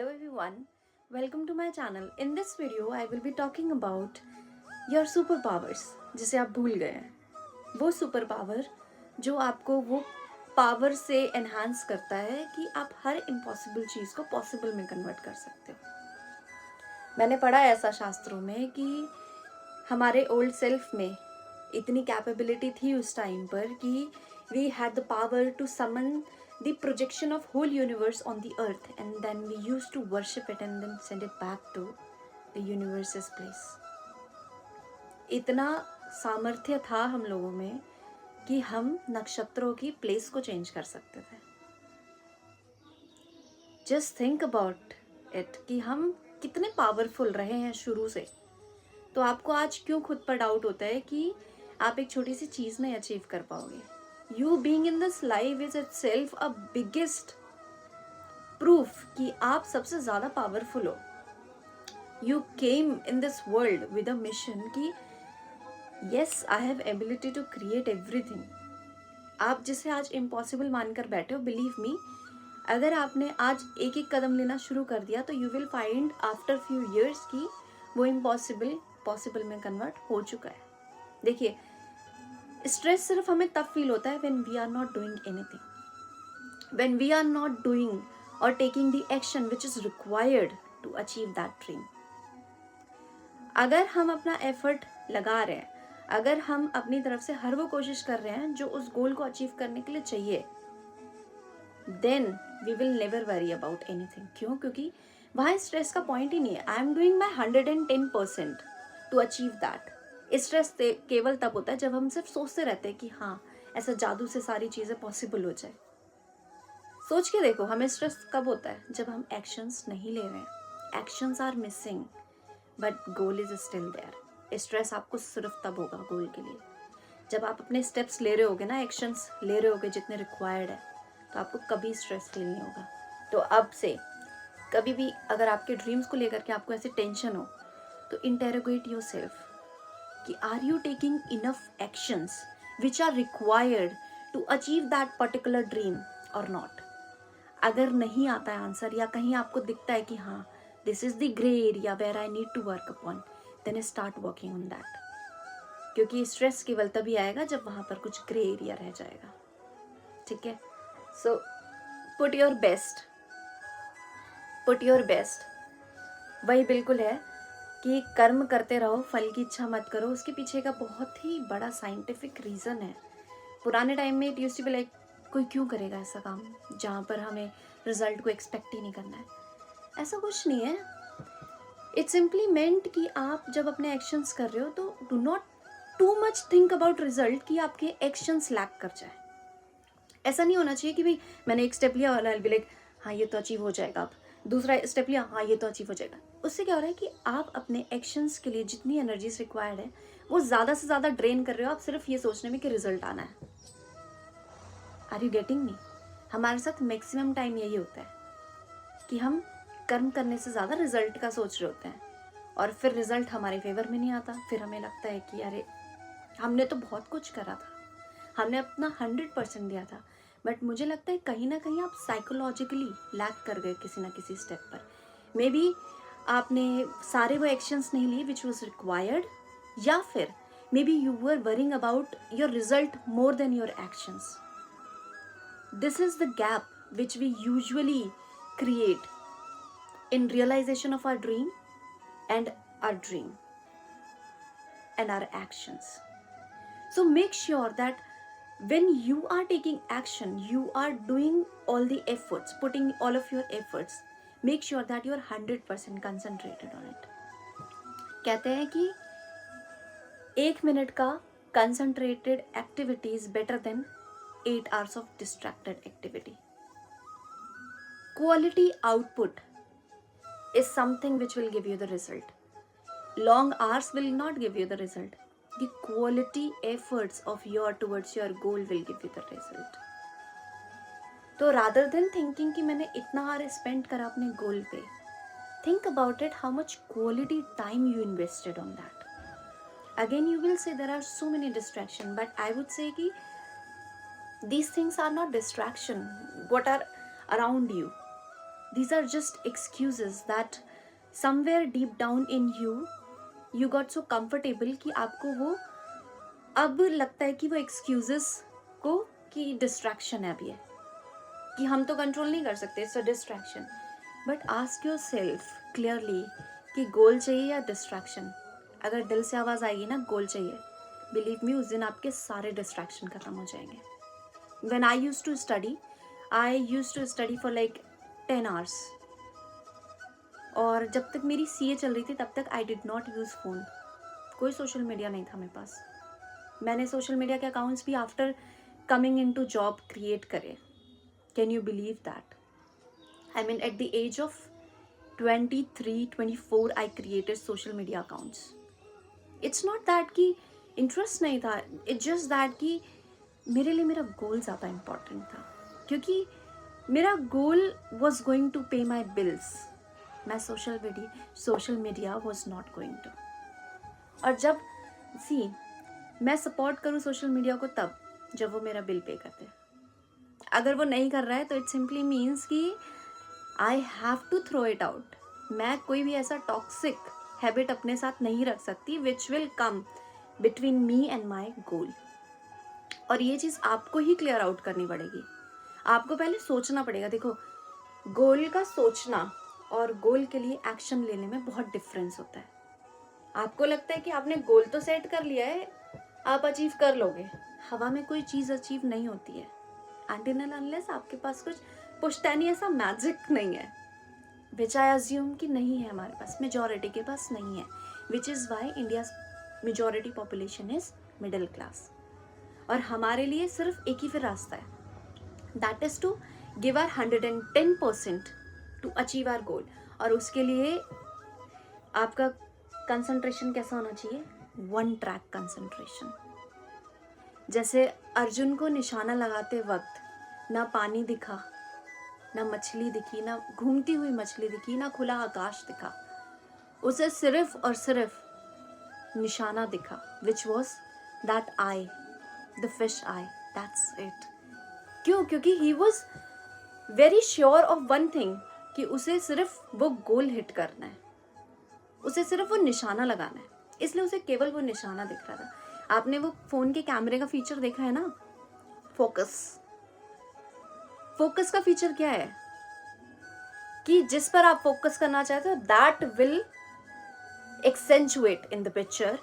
Hello everyone, welcome to my channel. In this video I will be talking about your superpowers जिसे आप भूल गए हैं. वो सुपर पावर जो आपको वो पावर से एनहांस करता है कि आप हर इम्पॉसिबल चीज़ को पॉसिबल में कन्वर्ट कर सकते हो. मैंने पढ़ा है ऐसा शास्त्रों में कि हमारे ओल्ड सेल्फ में इतनी कैपेबिलिटी थी उस टाइम पर कि we had the power to summon the projection of whole universe on the earth, and then we used to worship it and then send it back to the universe's place. इतना सामर्थ्य था हम लोगों में कि हम नक्षत्रों की प्लेस को चेंज कर सकते थे. जस्ट थिंक अबाउट इट कि हम कितने पावरफुल रहे हैं शुरू से. तो आपको आज क्यों खुद पर डाउट होता है कि आप एक छोटी सी चीज़ नहीं अचीव कर पाओगे. You being in this life is itself a biggest proof कि आप सबसे ज़्यादा पावरफुल हो. You came in this world with a mission कि yes, I have ability to create everything. आप जिसे आज impossible मानकर बैठे हो, believe me, अगर आपने आज एक एक कदम लेना शुरू कर दिया तो you will find after few years कि वो impossible possible में convert हो चुका है. देखिए, स्ट्रेस सिर्फ हमें तब फील होता है when we are not doing anything, when we are not doing or taking the action which is required to achieve that dream. अगर हम अपना एफर्ट लगा रहे हैं, अगर हम अपनी तरफ से हर वो कोशिश कर रहे हैं जो उस गोल को अचीव करने के लिए चाहिए, then we will never worry about anything. क्यों? क्योंकि वहाँ स्ट्रेस का पॉइंट ही नहीं है. I am doing my 110% to achieve that. Stress केवल तब होता है जब हम सिर्फ सोचते रहते हैं कि हाँ, ऐसा जादू से सारी चीज़ें पॉसिबल हो जाए. सोच के देखो, हमें स्ट्रेस कब होता है? जब हम एक्शंस नहीं ले रहे हैं. Actions are missing but goal is still there. Stress आपको सिर्फ तब होगा गोल के लिए जब आप अपने स्टेप्स ले रहे होगे ना, एक्शंस ले रहे होगे जितने रिक्वायर्ड है, तो आपको कभी स्ट्रेस फील नहीं होगा. तो अब से कभी भी अगर आपके ड्रीम्स को लेकर के आपको ऐसे टेंशन हो तो इंटेरोगेट योर सेल्फ कि are you taking enough actions which are required to achieve that particular dream और नॉट. अगर नहीं आता है आंसर या कहीं आपको दिखता है कि हाँ, this is the grey area where I need to work upon, then start working on that. क्योंकि स्ट्रेस केवल तभी आएगा जब वहाँ पर कुछ ग्रे एरिया रह जाएगा. ठीक है? So put your best. Put your best वही बिल्कुल है कि कर्म करते रहो, फल की इच्छा मत करो. उसके पीछे का बहुत ही बड़ा साइंटिफिक रीज़न है. पुराने टाइम में it used to be like, कोई क्यों करेगा ऐसा काम जहाँ पर हमें रिजल्ट को एक्सपेक्ट ही नहीं करना है. ऐसा कुछ नहीं है. इट सिंपली मेंट कि आप जब अपने एक्शंस कर रहे हो तो do not too much think about result कि आपके एक्शंस लैक कर जाए. ऐसा नहीं होना चाहिए कि भाई मैंने एक स्टेप लिया और आई विल बी लाइक हाँ, ये तो अचीव हो जाएगा. अब दूसरा स्टेप लिया, हाँ, ये तो अचीव हो जाएगा. उससे क्या हो रहा है कि आप अपने एक्शंस के लिए जितनी एनर्जीज रिक्वायर्ड है वो ज़्यादा से ज़्यादा ड्रेन कर रहे हो आप सिर्फ ये सोचने में कि रिजल्ट आना है. Are you getting me? हमारे साथ मैक्सिमम टाइम यही होता है कि हम कर्म करने से ज़्यादा रिजल्ट का सोच रहे होते हैं और फिर रिजल्ट हमारे फेवर में नहीं आता. फिर हमें लगता है कि अरे, हमने तो बहुत कुछ करा था, हमने अपना 100% दिया था, बट मुझे लगता है कहीं ना कहीं आप साइकोलॉजिकली लैक कर गए किसी ना किसी स्टेप पर. मे बी आपने सारे वो एक्शंस नहीं लिए विच वॉज रिक्वायर्ड, या फिर maybe you were worrying about your result more than your actions. This is the gap which we usually create in realisation of our dream and our actions. So make sure that when you are taking action, you are doing all the efforts, putting all of your efforts. Make sure that you are 100% concentrated on it. कहते हैं कि 1 minute का concentrated activity is better than 8 hours of distracted activity. Quality output is something which will give you the result. Long hours will not give you the result. The quality efforts of your towards your goal will give you the result. तो rather than thinking कि मैंने इतना हार spend करा अपने गोल पे, think about it how much quality time you invested on that. Again you will say there are so many distractions, but I would say कि these things are not distraction. What are around you? These are just excuses that somewhere deep down in you got so comfortable कि आपको वो अब लगता है कि वो excuses को कि distraction है, अभी है कि हम तो कंट्रोल नहीं कर सकते, it's a distraction. But ask your self clearly कि गोल चाहिए या डिस्ट्रैक्शन. अगर दिल से आवाज़ आएगी ना गोल चाहिए, बिलीव मी उस दिन आपके सारे डिस्ट्रैक्शन खत्म हो जाएंगे. When I used to study for like 10 hours. और जब तक मेरी सीए चल रही थी तब तक I did not use phone. कोई सोशल मीडिया नहीं था मेरे पास. मैंने सोशल मीडिया के अकाउंट्स भी after coming in to job create करे. Can you believe that? I mean, at the age of 23, 24, I created social media accounts. It's not that कि interest नहीं था, it's just that कि मेरे लिए मेरा goal ज़्यादा important था, क्योंकि मेरा goal was going to pay my bills. मैं social media was not going to. और जब मैं support करूँ social media को तब जब वो मेरा bill pay करते. अगर वो नहीं कर रहा है तो it simply means कि I have to throw it out. मैं कोई भी ऐसा टॉक्सिक हैबिट अपने साथ नहीं रख सकती which will come between me and my goal. और ये चीज़ आपको ही क्लियर आउट करनी पड़ेगी. आपको पहले सोचना पड़ेगा. देखो, गोल का सोचना और गोल के लिए एक्शन लेने में बहुत डिफरेंस होता है. आपको लगता है कि आपने गोल तो सेट कर लिया है, आप अचीव कर लोगे. हवा में कोई चीज़ अचीव नहीं होती है until and unless आपके पास कुछ पुश्तैनी ऐसा मैजिक नहीं है, विच आई अज्यूम कि नहीं है हमारे पास, मेजॉरिटी के पास नहीं है, which is why India majority population is middle class. और हमारे लिए सिर्फ एक ही फिर रास्ता है, that is to give our 110% to achieve our goal. और उसके लिए आपका कंसंट्रेशन कैसा होना चाहिए? One track concentration. जैसे अर्जुन को निशाना लगाते वक्त ना पानी दिखा, ना मछली दिखी, ना घूमती हुई मछली दिखी, ना खुला आकाश दिखा. उसे सिर्फ और सिर्फ निशाना दिखा, which was that I, the fish I, that's it. क्यों? क्योंकि he was very sure of one thing कि उसे सिर्फ वो गोल हिट करना है, उसे सिर्फ वो निशाना लगाना है, इसलिए उसे केवल वो निशाना दिख रहा था. आपने वो फ़ोन के कैमरे का फीचर देखा है ना, फोकस का फीचर क्या है कि जिस पर आप फोकस करना चाहते हो that will accentuate in the picture,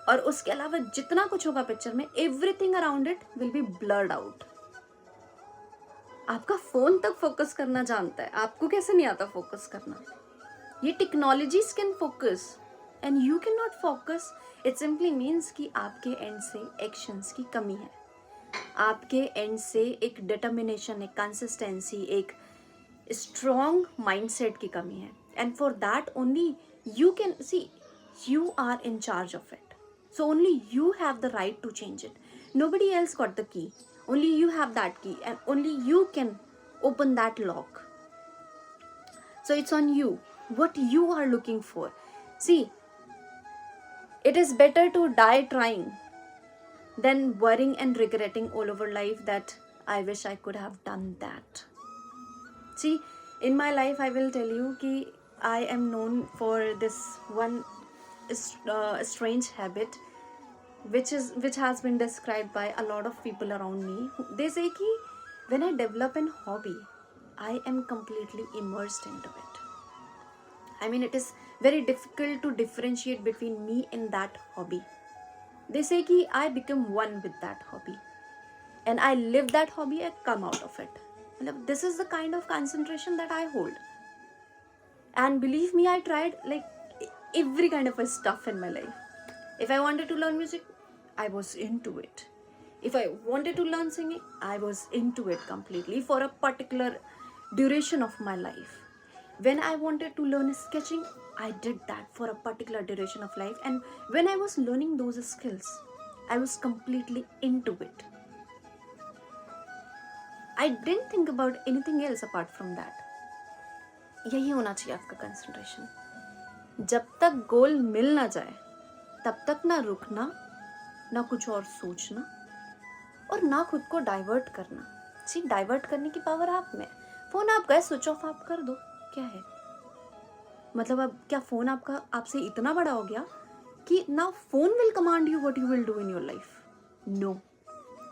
और उसके अलावा जितना कुछ होगा पिक्चर में, everything around it will be blurred out. आपका फोन तक फोकस करना जानता है, आपको कैसे नहीं आता फोकस करना? ये technologies can focus and you can not focus. It simply means कि आपके एंड से एक्शंस की कमी है, आपके एंड से एक डिटर्मिनेशन, एक कंसिस्टेंसी, एक स्ट्रॉन्ग माइंडसेट की कमी है. And for that only you can see, you are in charge of it. So only you have the right to change it. Nobody else got the key, only you have that key and only you can open that lock. So it's on you what you are looking for. See, it is better to die trying than worrying and regretting all over life that I wish I could have done that. See, in my life I will tell you कि I am known for this one strange habit which has been described by a lot of people around me. They say कि when I develop an hobby, I am completely immersed into it. I mean, it is very difficult to differentiate between me and that hobby. They say कि I become one with that hobby and I live that hobby, I come out of it. This is the kind of concentration that I hold. And believe me, I tried like every kind of a stuff in my life. If I wanted to learn music, I was into it. If I wanted to learn singing, I was into it completely for a particular duration of my life. When I wanted to learn sketching, I did that for a particular duration of life. And when I was learning those skills, I was completely into it. I didn't think about anything else apart from that. यही होना चाहिए आपका concentration. जब तक गोल मिल ना जाए तब तक ना रुकना, ना कुछ और सोचना, और ना खुद को डाइवर्ट करना. सी, डाइवर्ट करने की पावर आप में, फ़ोन आप गए स्विच ऑफ आप कर दो, क्या है? मतलब अब क्या फ़ोन आपका आपसे इतना बड़ा हो गया कि now phone will command you what you will do in your life? No,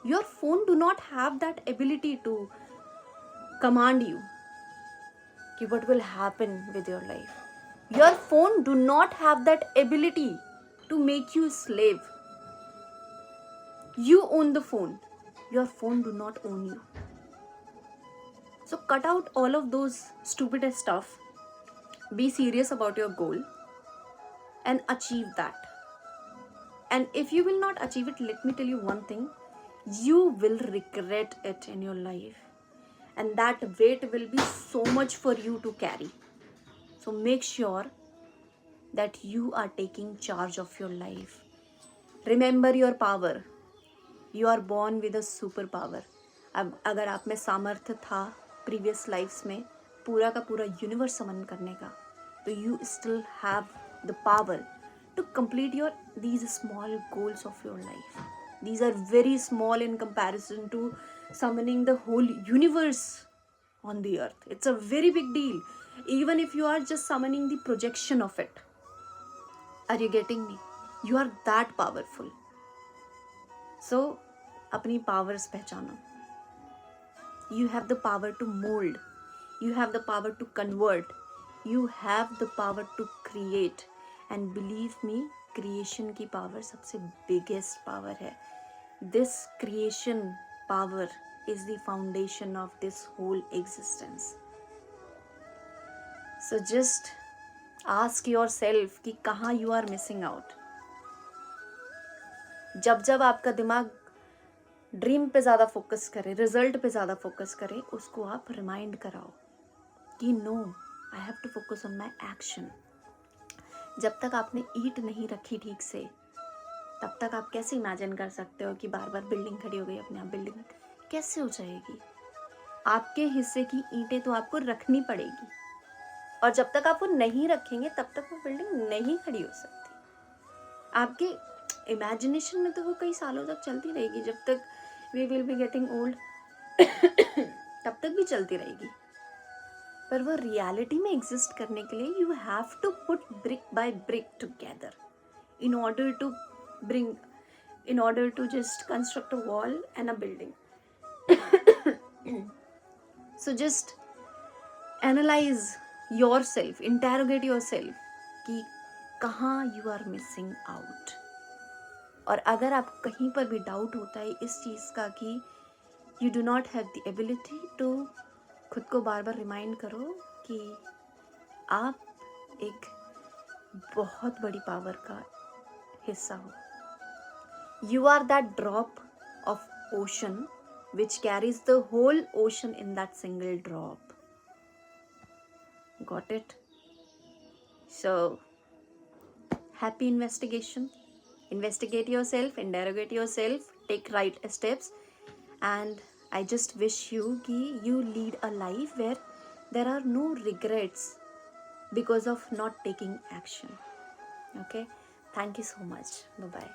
your phone do not have that ability to command you कि what will happen with your life. Your phone do not have that ability to make you slave. You own the phone. Your phone do not own you. So cut out all of those stupid stuff. Be serious about your goal and achieve that. And if you will not achieve it, let me tell you one thing. You will regret it in your life. And that weight will be so much for you to carry. So make sure that you are taking charge of your life. Remember your power. You are born with a super power. अब अगर आप में सामर्थ्य था previous lives में पूरा का पूरा यूनिवर्स समन करने का, तो you still have the power to complete your these small goals of your life. These are very small in comparison to summoning the whole universe on the earth. It's a very big deal, even if you are just summoning the projection of it. Are you getting me? You are that powerful. So अपनी powers पहचानो. You have the power to mold. You have the power to convert. You have the power to create. And believe me, creation की power सबसे biggest power है. This creation power is the foundation of this whole existence. So just ask yourself कि कहाँ you are missing out. जब जब आपका दिमाग dream पे ज़्यादा फोकस करे, रिजल्ट पे ज़्यादा फोकस करे, उसको आप रिमाइंड कराओ कि no, I have to focus on my action. जब तक आपने ईंट नहीं रखी ठीक से, तब तक आप कैसे इमेजिन कर सकते हो कि बार बार बिल्डिंग खड़ी हो गई अपने आप? बिल्डिंग कैसे हो जाएगी? आपके हिस्से की ईंटें तो आपको रखनी पड़ेगी, और जब तक आप वो नहीं रखेंगे तब तक वो बिल्डिंग नहीं खड़ी हो सकती. आपके इमेजिनेशन में तो वो कई सालों तक चलती रहेगी, जब तक we will be getting old तब तक भी चलती रहेगी. पर वो रियलिटी में एग्जिस्ट करने के लिए you have to put brick by brick together in order to just construct a wall and a building. So just analyze yourself, interrogate yourself कि कहाँ you are missing out. और अगर आप कहीं पर भी डाउट होता है इस चीज़ का कि you do not have the ability, तो खुद को बार बार रिमाइंड करो कि आप एक बहुत बड़ी पावर का हिस्सा हो. You are that drop of ocean which carries the whole ocean in that single drop. Got it? So happy investigation. Investigate yourself, interrogate yourself, take right steps, and I just wish you कि you lead a life where there are no regrets because of not taking action. Okay, thank you so much. Bye bye.